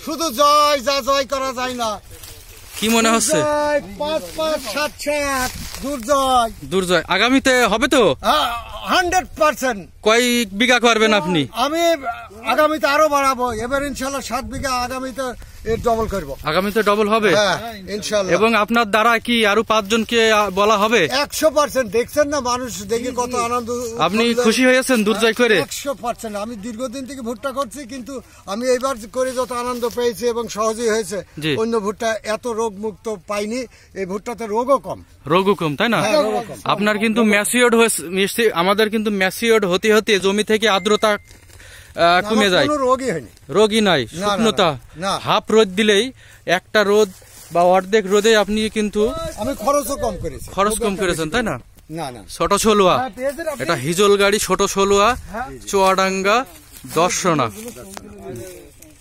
শুধু জয়, যা জয় করা যায় না। কি মনে হচ্ছে? 5-5-7-7 দুর্জয়। দুর্জয় আগামীতে হবে তো? 100%। কয় বিঘা করবেন আপনি? আমি আগামীতে আরো বাড়াবো। এবার ইনশাল্লাহ 7 বিঘা, আগামীতে এর ডবল করবো। আগামীতে ডবল হবে ইনশাল্লাহ। এবং আপনার দ্বারা কি আরো 5 জনকে বলা হবে? 100%। দেখছেন না মানুষ দেখে কত আনন্দ। আপনি খুশি হয়েছেন দুর্জয় করে? 100%। আমি দীর্ঘদিন থেকে ভুট্টা করছি, কিন্তু আমি এইবার করে যত আনন্দ পেয়েছি এবং সহজেই হয়েছে। অন্য ভুট্টা এত রোগ মুক্ত পাইনি। এই ভুট্টাতে রোগও কম। রোগও কম, তাই না? আপনার কিন্তু ম্যাচিওর্ড হয়েছে, আমাদের কিন্তু ম্যাচিওর্ড হতে হতে জমি থেকে আর্দ্রতা কমে যায়। রোগই নাই, শুকনোতা। হাফ রোদ দিলেই, একটা রোদ বা অর্ধেক রোদে আপনি কিন্তু আমি খরচও কম করেছি। খরচ কম করেছেন, তাই না? না না, ছোট ছলুয়া, এটা হিজল গাড়ি ছোট ছলুয়া, চুয়াডাঙ্গা, দর্শনা।